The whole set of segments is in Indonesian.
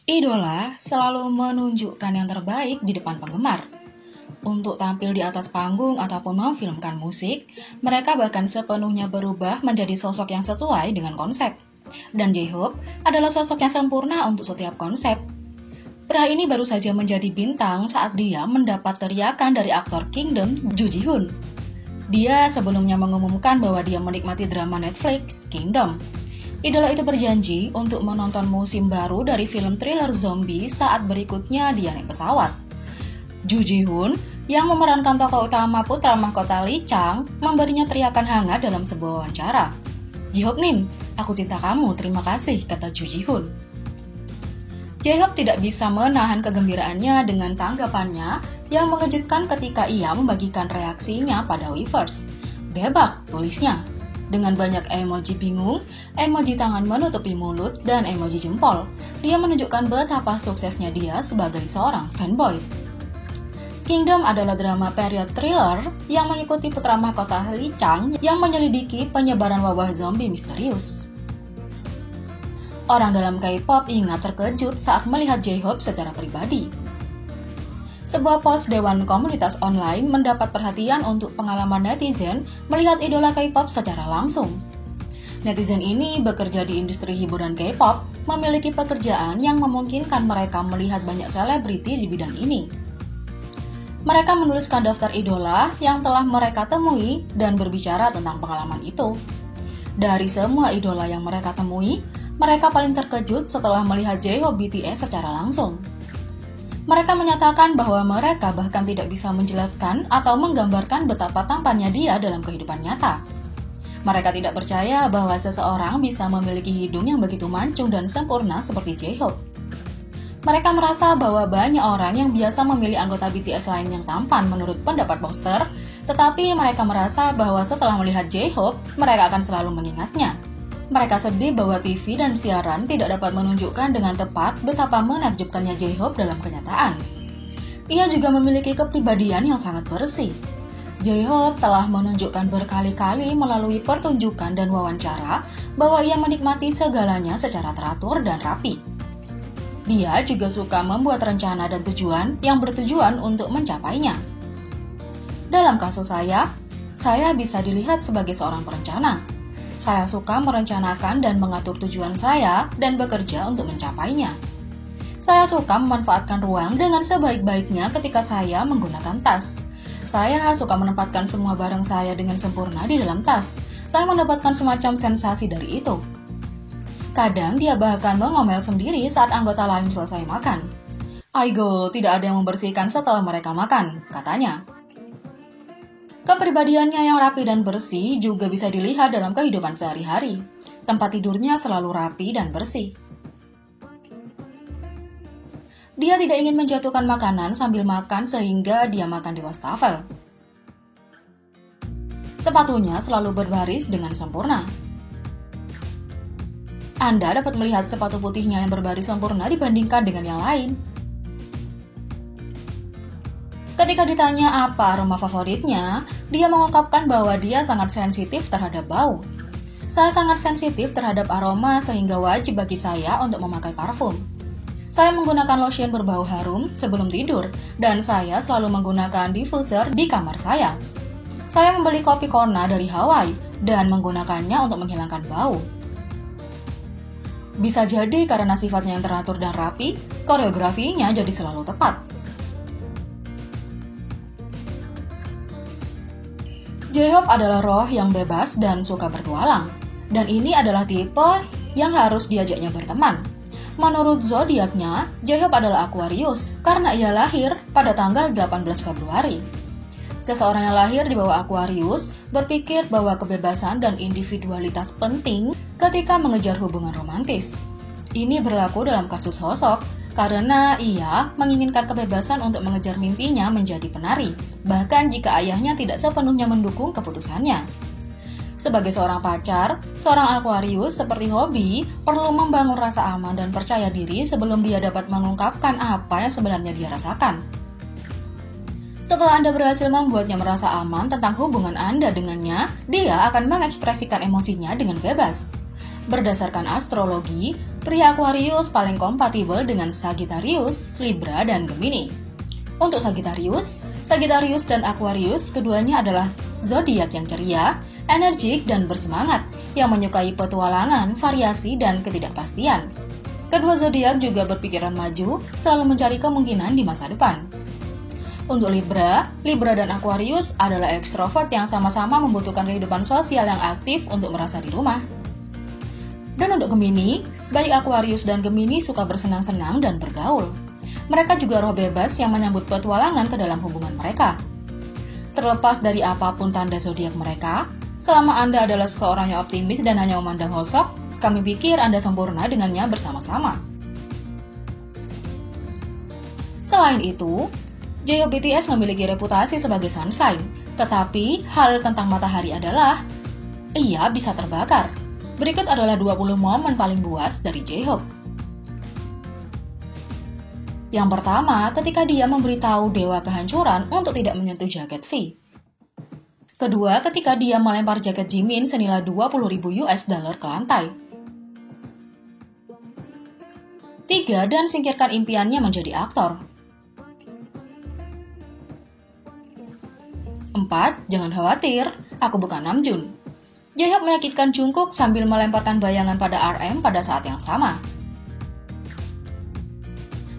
Idola selalu menunjukkan yang terbaik di depan penggemar. Untuk tampil di atas panggung ataupun memfilmkan musik, mereka bahkan sepenuhnya berubah menjadi sosok yang sesuai dengan konsep. Dan J-Hope adalah sosok yang sempurna untuk setiap konsep. Pria ini baru saja menjadi bintang saat dia mendapat teriakan dari aktor Kingdom, Joo Ji-hoon. Dia sebelumnya mengumumkan bahwa dia menikmati drama Netflix, Kingdom. Idola itu berjanji untuk menonton musim baru dari film thriller zombie saat berikutnya dia naik pesawat. Joo Ji-hoon yang memerankan tokoh utama putra mahkota Lee Chang memberinya teriakan hangat dalam sebuah wawancara. "J-Hope Nim, aku cinta kamu, terima kasih," kata Joo Ji-hoon. J-Hope tidak bisa menahan kegembiraannya dengan tanggapannya yang mengejutkan ketika ia membagikan reaksinya pada Weverse. "Debak," tulisnya. Dengan banyak emoji bingung, emoji tangan menutupi mulut, dan emoji jempol, dia menunjukkan betapa suksesnya dia sebagai seorang fanboy. Kingdom adalah drama period thriller yang mengikuti putra mahkota Lee Chang yang menyelidiki penyebaran wabah zombie misterius. Orang dalam K-pop ingat terkejut saat melihat J-Hope secara pribadi. Sebuah post Dewan Komunitas Online mendapat perhatian untuk pengalaman netizen melihat idola K-pop secara langsung. Netizen ini bekerja di industri hiburan K-pop, memiliki pekerjaan yang memungkinkan mereka melihat banyak selebriti di bidang ini. Mereka menuliskan daftar idola yang telah mereka temui dan berbicara tentang pengalaman itu. Dari semua idola yang mereka temui, mereka paling terkejut setelah melihat J-Hope BTS secara langsung. Mereka menyatakan bahwa mereka bahkan tidak bisa menjelaskan atau menggambarkan betapa tampannya dia dalam kehidupan nyata. Mereka tidak percaya bahwa seseorang bisa memiliki hidung yang begitu mancung dan sempurna seperti J-Hope. Mereka merasa bahwa banyak orang yang biasa memilih anggota BTS lain yang tampan menurut pendapat poster, tetapi mereka merasa bahwa setelah melihat J-Hope, mereka akan selalu mengingatnya. Mereka sedih bahwa TV dan siaran tidak dapat menunjukkan dengan tepat betapa menakjubkannya J-Hope dalam kenyataan. Ia juga memiliki kepribadian yang sangat bersih. J-Hope telah menunjukkan berkali-kali melalui pertunjukan dan wawancara bahwa ia menikmati segalanya secara teratur dan rapi. Dia juga suka membuat rencana dan tujuan yang bertujuan untuk mencapainya. Dalam kasus saya bisa dilihat sebagai seorang perencana. Saya suka merencanakan dan mengatur tujuan saya dan bekerja untuk mencapainya. Saya suka memanfaatkan ruang dengan sebaik-baiknya ketika saya menggunakan tas. Saya suka menempatkan semua barang saya dengan sempurna di dalam tas. Saya mendapatkan semacam sensasi dari itu. Kadang dia bahkan mengomel sendiri saat anggota lain selesai makan. "Aigo, tidak ada yang membersihkan setelah mereka makan," katanya. Kepribadiannya yang rapi dan bersih juga bisa dilihat dalam kehidupan sehari-hari. Tempat tidurnya selalu rapi dan bersih. Dia tidak ingin menjatuhkan makanan sambil makan sehingga dia makan di wastafel. Sepatunya selalu berbaris dengan sempurna. Anda dapat melihat sepatu putihnya yang berbaris sempurna dibandingkan dengan yang lain. Ketika ditanya apa aroma favoritnya, dia mengungkapkan bahwa dia sangat sensitif terhadap bau. "Saya sangat sensitif terhadap aroma sehingga wajib bagi saya untuk memakai parfum. Saya menggunakan lotion berbau harum sebelum tidur, dan saya selalu menggunakan diffuser di kamar saya. Saya membeli kopi Kona dari Hawaii dan menggunakannya untuk menghilangkan bau." Bisa jadi karena sifatnya yang teratur dan rapi, koreografinya jadi selalu tepat. J-Hope adalah roh yang bebas dan suka bertualang, dan ini adalah tipe yang harus diajaknya berteman. Menurut zodiaknya, J-Hope adalah Aquarius karena ia lahir pada tanggal 18 Februari. Seseorang yang lahir di bawah Aquarius berpikir bahwa kebebasan dan individualitas penting ketika mengejar hubungan romantis. Ini berlaku dalam kasus Hosok, karena ia menginginkan kebebasan untuk mengejar mimpinya menjadi penari, bahkan jika ayahnya tidak sepenuhnya mendukung keputusannya. Sebagai seorang pacar, seorang Aquarius seperti Hobi perlu membangun rasa aman dan percaya diri sebelum dia dapat mengungkapkan apa yang sebenarnya dia rasakan. Setelah Anda berhasil membuatnya merasa aman tentang hubungan Anda dengannya, dia akan mengekspresikan emosinya dengan bebas. Berdasarkan astrologi, pria Aquarius paling kompatibel dengan Sagittarius, Libra, dan Gemini. Untuk Sagittarius dan Aquarius keduanya adalah zodiak yang ceria, energik, dan bersemangat, yang menyukai petualangan, variasi, dan ketidakpastian. Kedua zodiak juga berpikiran maju, selalu mencari kemungkinan di masa depan. Untuk Libra dan Aquarius adalah ekstrovert yang sama-sama membutuhkan kehidupan sosial yang aktif untuk merasa di rumah. Dan untuk Gemini, baik Aquarius dan Gemini suka bersenang-senang dan bergaul. Mereka juga roh bebas yang menyambut petualangan ke dalam hubungan mereka. Terlepas dari apapun tanda zodiak mereka, selama Anda adalah seseorang yang optimis dan hanya memandang sosok, kami pikir Anda sempurna dengannya bersama-sama. Selain itu, J-Hope BTS memiliki reputasi sebagai sunshine, tetapi hal tentang matahari adalah ia bisa terbakar. Berikut adalah 20 momen paling buas dari J-Hope. Yang pertama, ketika dia memberitahu Dewa Kehancuran untuk tidak menyentuh jaket V. Kedua, ketika dia melempar jaket Jimin senilai 20.000 US dollar ke lantai. 3. Dan singkirkan impiannya menjadi aktor. 4. Jangan khawatir, aku bukan Namjoon. J-Hope meyakinkan Jungkook sambil melemparkan bayangan pada RM pada saat yang sama.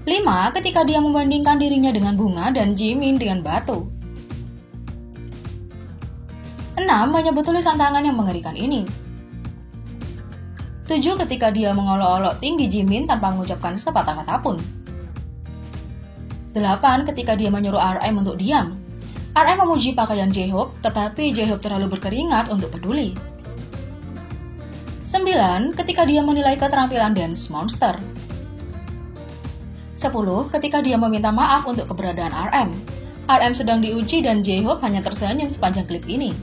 5. Ketika dia membandingkan dirinya dengan bunga dan Jimin dengan batu. 6. Menyebut tulisan tangan yang mengerikan ini. 7. Ketika dia mengolok-olok tinggi Jimin tanpa mengucapkan sepatah kata pun. 8. Ketika dia menyuruh RM untuk diam. RM memuji pakaian J-Hope, tetapi J-Hope terlalu berkeringat untuk peduli. 9. Ketika dia menilai keterampilan dance monster. 10. Ketika dia meminta maaf untuk keberadaan RM. RM sedang diuji dan J-Hope hanya tersenyum sepanjang klip ini.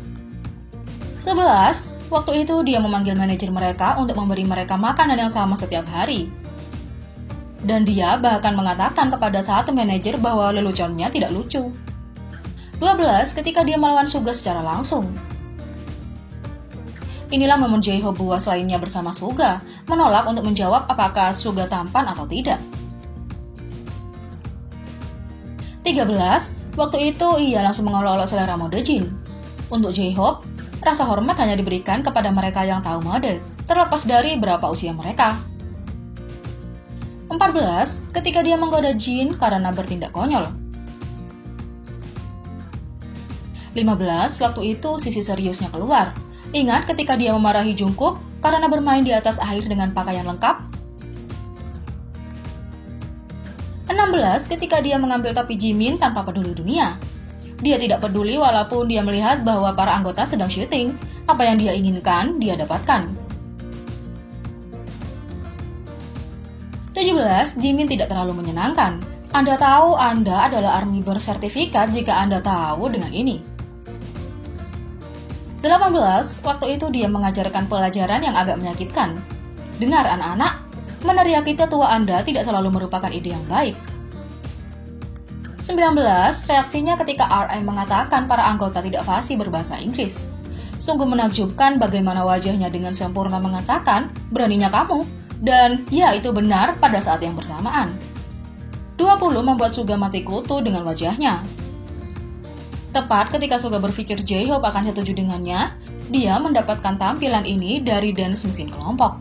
11. Waktu itu dia memanggil manajer mereka untuk memberi mereka makanan yang sama setiap hari. Dan dia bahkan mengatakan kepada satu manajer bahwa leluconnya tidak lucu. 12. Ketika dia melawan Suga secara langsung. Inilah momen J-Hope buas lainnya bersama Suga, menolak untuk menjawab apakah Suga tampan atau tidak. 13. Waktu itu ia langsung mengolok-olok selera mode Jin. Untuk J-Hope, rasa hormat hanya diberikan kepada mereka yang tahu mode, terlepas dari berapa usia mereka. 14. Ketika dia menggoda Jin karena bertindak konyol. 15. Waktu itu sisi seriusnya keluar. Ingat ketika dia memarahi Jungkook karena bermain di atas air dengan pakaian lengkap. 16. Ketika dia mengambil topi Jimin tanpa peduli dunia. Dia tidak peduli walaupun dia melihat bahwa para anggota sedang syuting. Apa yang dia inginkan, dia dapatkan. 17. Jimin tidak terlalu menyenangkan. Anda tahu Anda adalah ARMY bersertifikat jika Anda tahu dengan ini. 18. Waktu itu dia mengajarkan pelajaran yang agak menyakitkan. Dengar anak-anak, meneriaki tetua Anda tidak selalu merupakan ide yang baik. 19. Reaksinya ketika RM mengatakan para anggota tidak fasih berbahasa Inggris. Sungguh menakjubkan bagaimana wajahnya dengan sempurna mengatakan, beraninya kamu. Dan ya itu benar pada saat yang bersamaan. 20 membuat Suga mati kutu dengan wajahnya. Tepat ketika Suga berpikir J-Hope akan setuju dengannya, dia mendapatkan tampilan ini dari dance mesin kelompok.